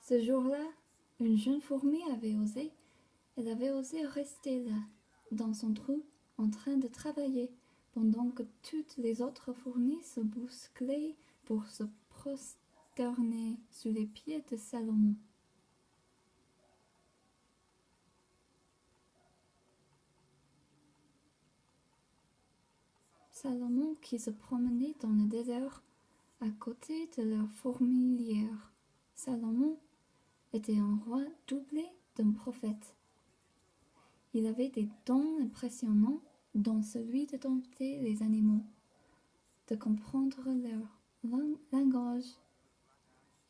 Ce jour-là, une jeune fourmi elle avait osé rester là, dans son trou, en train de travailler, pendant que toutes les autres fourmis se bousculaient pour se prosterner sous les pieds de Salomon. Salomon qui se promenait dans le désert à côté de leur fourmilière. Salomon était un roi doublé d'un prophète. Il avait des dons impressionnants, dont celui de dompter les animaux, de comprendre leur langage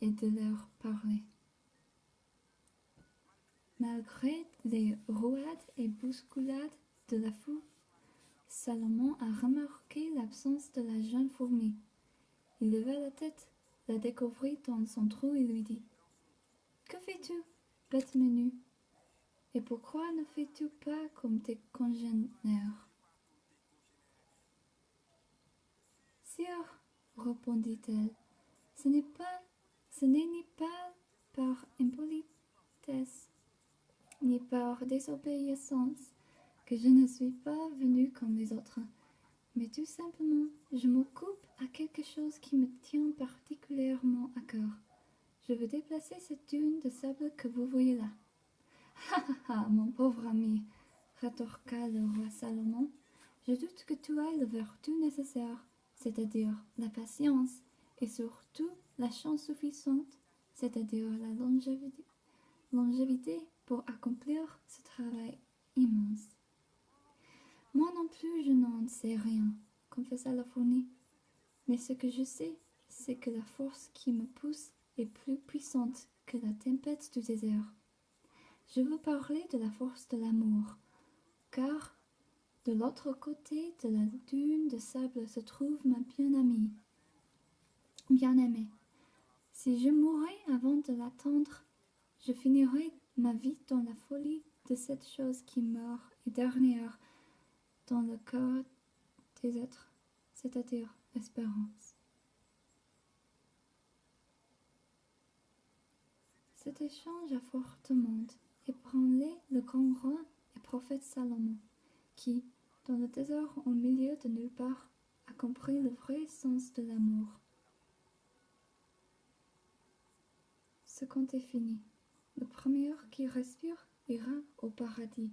et de leur parler. Malgré les rouades et bousculades de la foule, Salomon a remarqué l'absence de la jeune fourmi. Il leva la tête, la découvrit dans son trou et lui dit: « Que fais-tu, bête menue? Et pourquoi ne fais-tu pas comme tes congénères ?» « Sire, répondit-elle, ce n'est ni pas par impolitesse, ni par désobéissance que je ne suis pas venue comme les autres, mais tout simplement, je m'occupe à quelque chose qui me tient particulièrement à cœur. Je veux déplacer cette dune de sable que vous voyez là. »« Ha ha ha, mon pauvre ami, rétorqua le roi Salomon, je doute que tu aies la vertu nécessaire, c'est-à-dire la patience, et surtout la chance suffisante, c'est-à-dire la longévité pour accomplir ce travail immense. Moi non plus, je n'en sais rien, confessa la fourmi, mais ce que je sais, c'est que la force qui me pousse est plus puissante que la tempête du désert. Je veux parler de la force de l'amour, car de l'autre côté de la dune de sable se trouve ma bien-aimée. Si je mourais avant de l'attendre, je finirais ma vie dans la folie de cette chose qui meurt et dernière dans le cœur des êtres, c'est-à-dire l'espérance. Cet échange a fortement ébranlé le grand roi et prophète Salomon, qui, dans le désert au milieu de nulle part, a compris le vrai sens de l'amour. Ce conte est fini. Le premier qui respire ira au paradis.